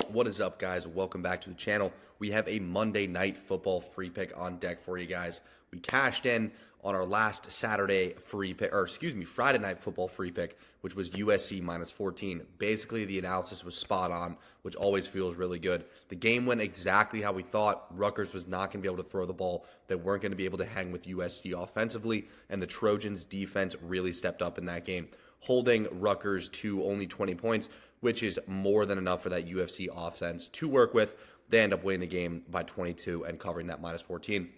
What is up, guys? Welcome back to the channel. We have a Monday Night Football free pick on deck for you guys. We cashed in on our last Saturday free pick, Friday Night Football free pick, which was USC minus 14. Basically, the analysis was spot on, which always feels really good. The game went exactly how we thought. Rutgers was not going to be able to throw the ball. They weren't going to be able to hang with USC offensively, and the Trojans' defense really stepped up in that game, holding Rutgers to only 20 points, which is more than enough for that UFC offense to work with. They end up winning the game by 22 and covering that minus 14.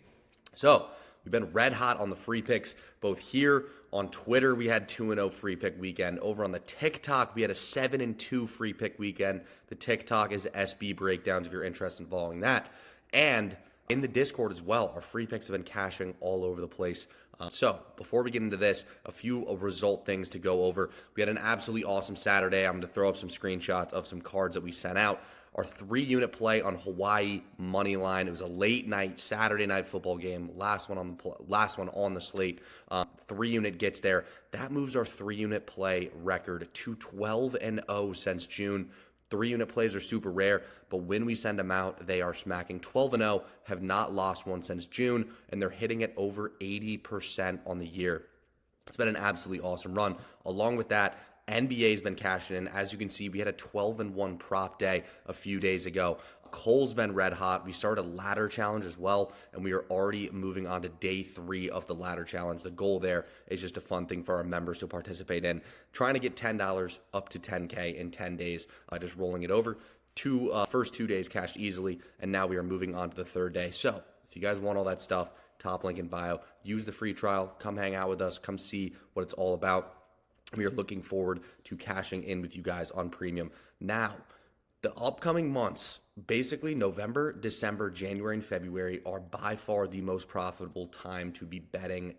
So we've been red hot on the free picks, both here on Twitter. We had 2-0 free pick weekend. Over on the TikTok, we had a 7-2 free pick weekend. The TikTok is SB Breakdowns if you're interested in following that. And in the Discord as well, our free picks have been cashing all over the place. So before we get into this, a few result things to go over. We had an absolutely awesome Saturday. I'm going to throw up some screenshots of some cards that we sent out. Our 3-unit play on Hawaii money line. It was a late night Saturday night football game. Last one on the slate. 3-unit gets there. That moves our 3-unit play record to 12-0 since June. 3-unit plays are super rare, but when we send them out, they are smacking 12-0, have not lost one since June, and they're hitting it over 80% on the year. It's been an absolutely awesome run. Along with that, NBA's been cashing in. As you can see, we had a 12-1 prop day a few days ago. Cole's been red hot. We started a ladder challenge as well, and we are already moving on to day 3 of the ladder challenge. The goal there is just a fun thing for our members to participate in. Trying to get $10 up to $10K in 10 days, just rolling it over. First 2 days cashed easily, and now we are moving on to the 3rd day. So if you guys want all that stuff, top link in bio. Use the free trial. Come hang out with us. Come see what it's all about. We are looking forward to cashing in with you guys on premium. Now, the upcoming months, basically November, December, January, and February, are by far the most profitable time to be betting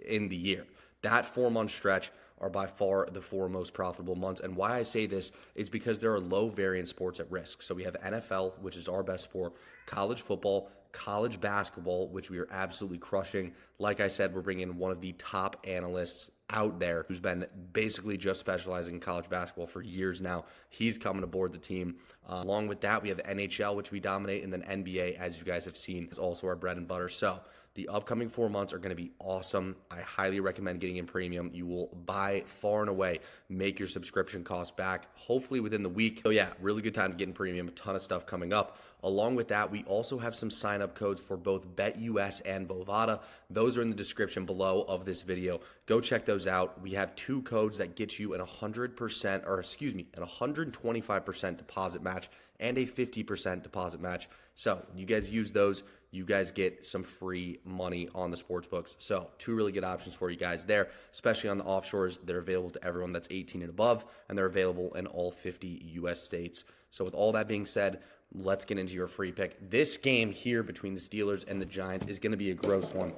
in the year. That 4-month stretch are by far the 4 most profitable months. And why I say this is because there are low variance sports at risk. So we have NFL, which is our best sport, college football, college basketball, which we are absolutely crushing. Like I said, we're bringing in one of the top analysts out there who's been basically just specializing in college basketball for years now. He's coming aboard the team. Along with that, we have NHL, which we dominate, and then NBA, as you guys have seen, is also our bread and butter. So the upcoming 4 months are going to be awesome. I highly recommend getting in premium. You will, by far and away, make your subscription costs back, hopefully within the week. So yeah, really good time to get in premium. A ton of stuff coming up. Along with that, we also have some sign-up codes for both BetUS and Bovada. Those are in the description below of this video. Go check those out. We have 2 codes that get you an 125% deposit match and a 50% deposit match. So you guys use those, you guys get some free money on the sports books. So 2 really good options for you guys there, especially on the offshores. They're available to everyone that's 18 and above, and they're available in all 50 U.S. states. So with all that being said, let's get into your free pick. This game here between the Steelers and the Giants is going to be a gross one.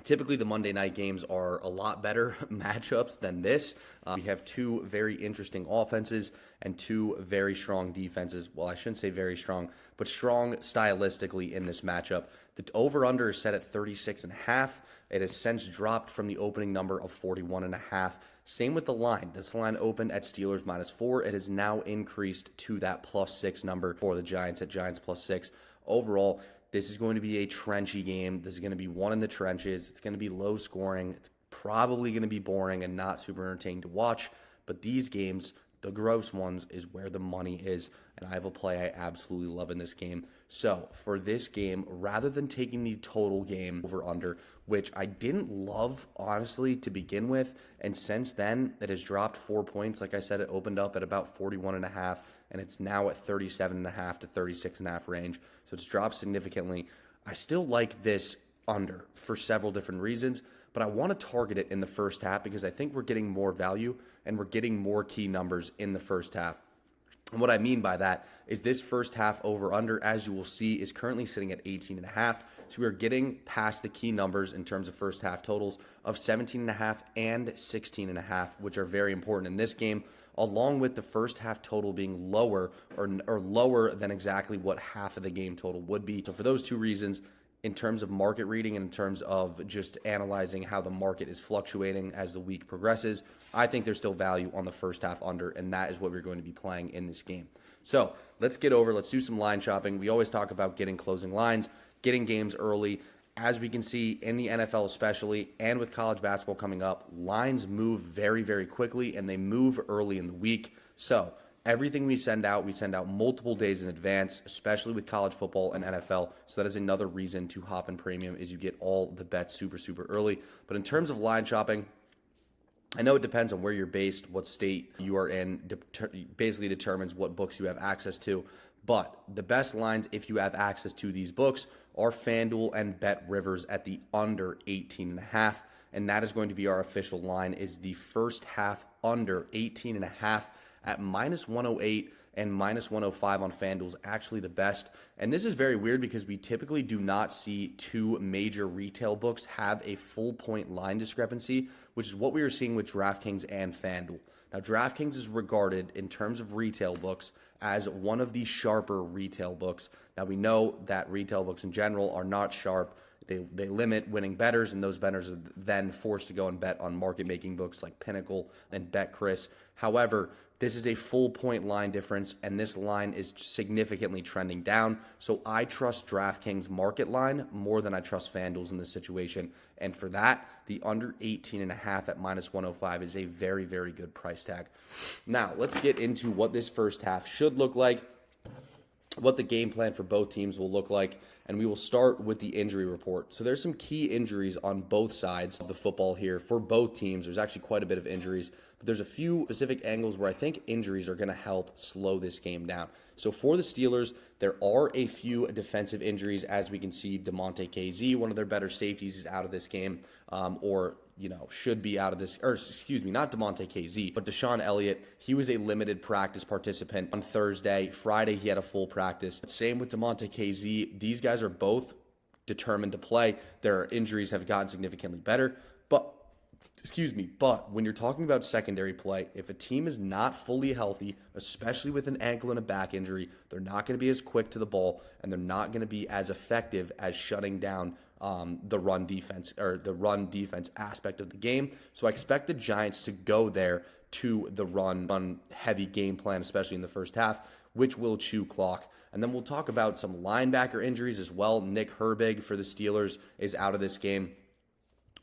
Typically, the Monday night games are a lot better matchups than this. We have 2 very interesting offenses and 2 very strong defenses. Well, I shouldn't say very strong, but strong stylistically in this matchup. The over-under is set at 36.5. It has since dropped from the opening number of 41.5. Same with the line. This line opened at Steelers -4. It has now increased to that +6 number for the Giants at Giants +6. Overall, this is going to be a trenchy game. This is going to be one in the trenches. It's going to be low scoring. It's probably going to be boring and not super entertaining to watch. But these games, the gross ones, is where the money is. And I have a play I absolutely love in this game. So for this game, rather than taking the total game over-under, which I didn't love, honestly, to begin with, and since then, it has dropped 4 points. Like I said, it opened up at about 41.5, and it's now at 37.5 to 36.5 range. So it's dropped significantly. I still like this under for several different reasons, but I want to target it in the first half because I think we're getting more value and we're getting more key numbers in the first half. And what I mean by that is this first half over-under, as you will see, is currently sitting at 18.5. So we are getting past the key numbers in terms of first half totals of 17.5 and 16.5, which are very important in this game, along with the first half total being lower or lower than exactly what half of the game total would be. So for those 2 reasons, in terms of market reading and in terms of just analyzing how the market is fluctuating as the week progresses, I think there's still value on the first half under, and that is what we're going to be playing in this game. So let's do some line shopping. We always talk about getting closing lines, getting games early. As we can see in the NFL especially, and with college basketball coming up, lines move very, very quickly, and they move early in the week. So everything we send out multiple days in advance, especially with college football and NFL. So that is another reason to hop in premium, is you get all the bets super, super early. But in terms of line shopping, I know it depends on where you're based, what state you are in, basically determines what books you have access to. But the best lines, if you have access to these books, are FanDuel and Bet Rivers at the under 18.5. And that is going to be our official line, is the first half under 18.5 at -108 and -105 on FanDuel is actually the best. And this is very weird because we typically do not see two major retail books have a full point line discrepancy, which is what we are seeing with DraftKings and FanDuel. Now, DraftKings is regarded in terms of retail books as one of the sharper retail books. Now, we know that retail books in general are not sharp. They limit winning bettors, and those bettors are then forced to go and bet on market-making books like Pinnacle and BetCris. However, this is a full point line difference, and this line is significantly trending down. So I trust DraftKings market line more than I trust FanDuel's in this situation. And for that, the under 18.5 at -105 is a very, very good price tag. Now, let's get into what this first half should look like, what the game plan for both teams will look like, and we will start with the injury report. So there's some key injuries on both sides of the football here for both teams. There's actually quite a bit of injuries, but there's a few specific angles where I think injuries are going to help slow this game down. So for the Steelers, there are a few defensive injuries. As we can see, DeMonte KZ, one of their better safeties, is out of this game, should be out of this, or excuse me, not DeMonte KZ, but Deshaun Elliott. He was a limited practice participant on Thursday. Friday, he had a full practice. Same with DeMonte KZ. These guys are both determined to play. Their injuries have gotten significantly better, but when you're talking about secondary play, if a team is not fully healthy, especially with an ankle and a back injury, they're not going to be as quick to the ball, and they're not going to be as effective as shutting down the run defense, or the run defense aspect of the game. So I expect the Giants to go there to the run heavy game plan, especially in the first half, which will chew clock. And then we'll talk about some linebacker injuries as well. Nick Herbig for the Steelers is out of this game.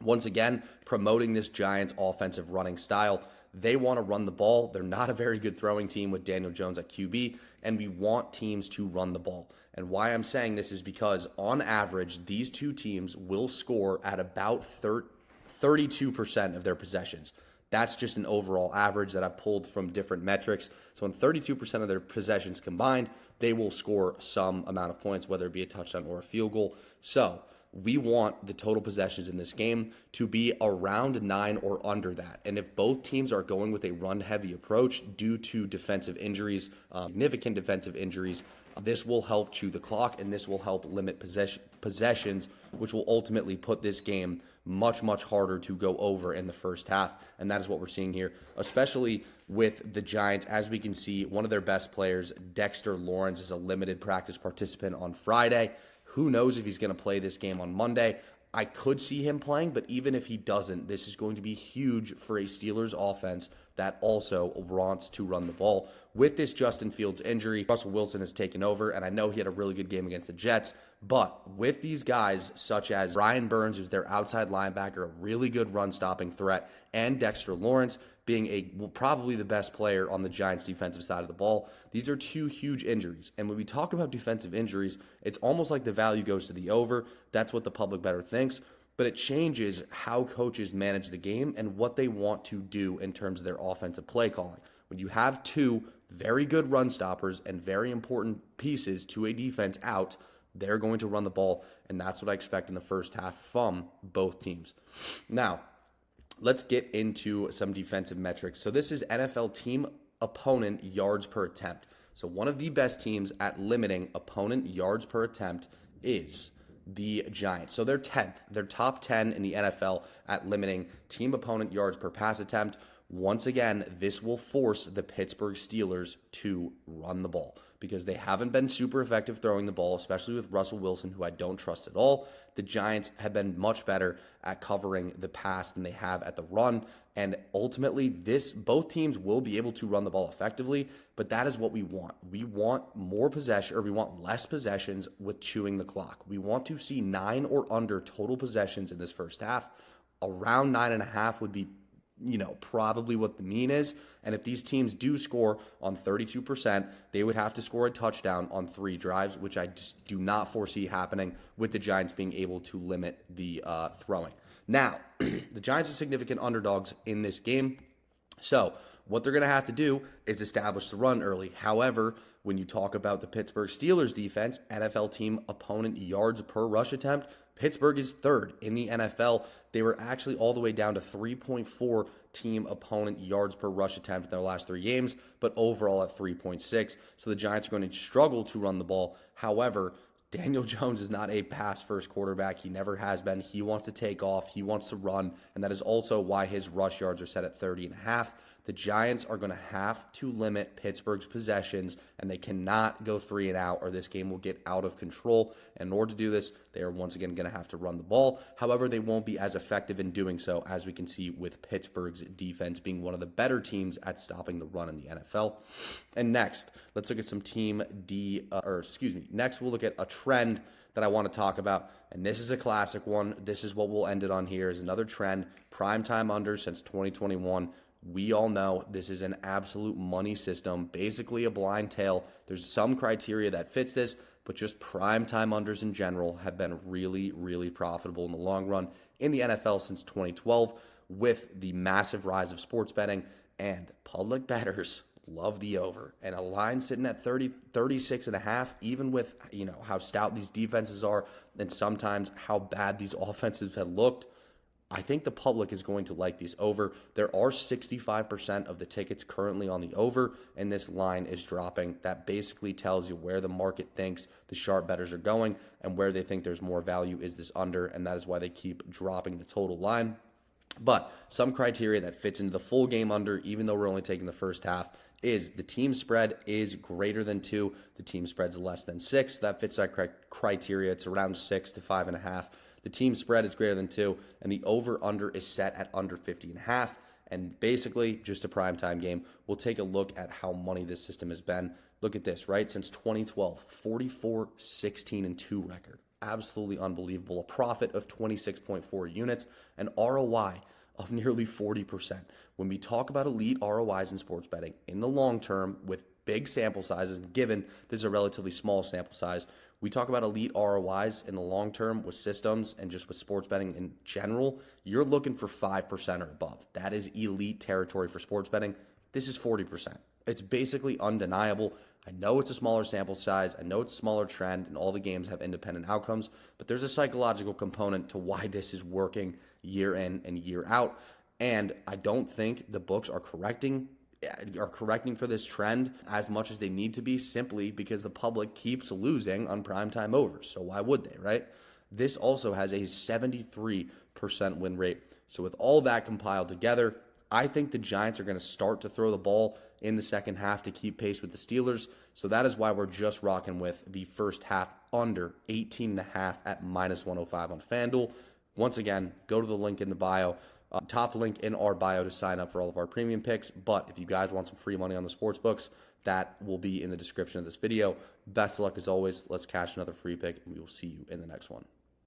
Once again, promoting this Giants offensive running style. They want to run the ball. They're not a very good throwing team with Daniel Jones at QB, and we want teams to run the ball. And why I'm saying this is because, on average, these two teams will score at about 32% of their possessions. That's just an overall average that I've pulled from different metrics. So in 32% of their possessions combined, they will score some amount of points, whether it be a touchdown or a field goal. So we want the total possessions in this game to be around 9 or under that. And if both teams are going with a run-heavy approach due to defensive injuries, significant defensive injuries, this will help chew the clock, and this will help limit possessions, which will ultimately put this game much, much harder to go over in the first half. And that is what we're seeing here, especially with the Giants. As we can see, one of their best players, Dexter Lawrence, is a limited practice participant on Friday. Who knows if he's going to play this game on Monday? I could see him playing, but even if he doesn't, this is going to be huge for a Steelers offense that also wants to run the ball. With this Justin Fields injury, Russell Wilson has taken over, and I know he had a really good game against the Jets, but with these guys such as Brian Burns, who's their outside linebacker, a really good run-stopping threat, and Dexter Lawrence being probably the best player on the Giants' defensive side of the ball, these are two huge injuries. And when we talk about defensive injuries, it's almost like the value goes to the over. That's what the public better thinks. But it changes how coaches manage the game and what they want to do in terms of their offensive play calling. When you have two very good run stoppers and very important pieces to a defense out, they're going to run the ball, and that's what I expect in the first half from both teams. Now, let's get into some defensive metrics. So this is NFL team opponent yards per attempt. So one of the best teams at limiting opponent yards per attempt is the Giants. So they're 10th. They're top 10 in the NFL at limiting team opponent yards per pass attempt. Once again, this will force the Pittsburgh Steelers to run the ball because they haven't been super effective throwing the ball, especially with Russell Wilson, who I don't trust at all. The Giants have been much better at covering the pass than they have at the run. And ultimately, both teams will be able to run the ball effectively, but that is what we want. We want more possession, or we want less possessions with chewing the clock. We want to see 9 or under total possessions in this first half. Around 9.5 would be probably what the mean is. And if these teams do score on 32%, they would have to score a touchdown on 3 drives, which I just do not foresee happening with the Giants being able to limit the throwing. Now, the Giants are significant underdogs in this game. So what they're going to have to do is establish the run early. However, when you talk about the Pittsburgh Steelers defense, NFL team opponent yards per rush attempt, Pittsburgh is 3rd in the NFL. They were actually all the way down to 3.4 team opponent yards per rush attempt in their last 3 games, but overall at 3.6. So the Giants are going to struggle to run the ball. However, Daniel Jones is not a pass-first quarterback. He never has been. He wants to take off. He wants to run, and that is also why his rush yards are set at 30.5. The Giants are going to have to limit Pittsburgh's possessions, and they cannot go 3 and out, or this game will get out of control. And in order to do this, they are once again going to have to run the ball. However, they won't be as effective in doing so, as we can see with Pittsburgh's defense being one of the better teams at stopping the run in the NFL. And next, let's look at some next we'll look at a trend that I want to talk about, and this is a classic one. This is what we'll end it on here, is another trend, primetime under since 2021. We all know this is an absolute money system, basically a blind tail. There's some criteria that fits this, but just primetime unders in general have been really, really profitable in the long run in the NFL since 2012 with the massive rise of sports betting, and public bettors love the over. And a line sitting at 36.5, even with, how stout these defenses are and sometimes how bad these offenses have looked, I think the public is going to like these over. There are 65% of the tickets currently on the over, and this line is dropping. That basically tells you where the market thinks the sharp bettors are going, and where they think there's more value is this under, and that is why they keep dropping the total line. But some criteria that fits into the full game under, even though we're only taking the first half, is the team spread is greater than 2. The team spread's less than 6. That fits that criteria. It's around 6 to 5.5. The team spread is greater than 2, and the over-under is set at under 50.5. And basically, just a primetime game. We'll take a look at how money this system has been. Look at this, right? Since 2012, 44-16-2 record. Absolutely unbelievable. A profit of 26.4 units, an ROI of nearly 40%. When we talk about elite ROIs in sports betting in the long term with big sample sizes, given this is a relatively small sample size, we talk about elite ROIs in the long term with systems and just with sports betting in general, you're looking for 5% or above. That is elite territory for sports betting. This is 40%. It's basically undeniable. I know it's a smaller sample size. I know it's a smaller trend, and all the games have independent outcomes, but there's a psychological component to why this is working year in and year out. And I don't think the books are correcting for this trend as much as they need to be, simply because the public keeps losing on primetime overs. So why would they, right? This also has a 73% win rate. So with all that compiled together, I think the Giants are going to start to throw the ball in the second half to keep pace with the Steelers. So that is why we're just rocking with the first half under 18.5 at -105 on FanDuel. Once again, go to the link in the bio. Top link in our bio to sign up for all of our premium picks. But if you guys want some free money on the sports books, that will be in the description of this video. Best of luck as always. Let's cash another free pick, and we will see you in the next one.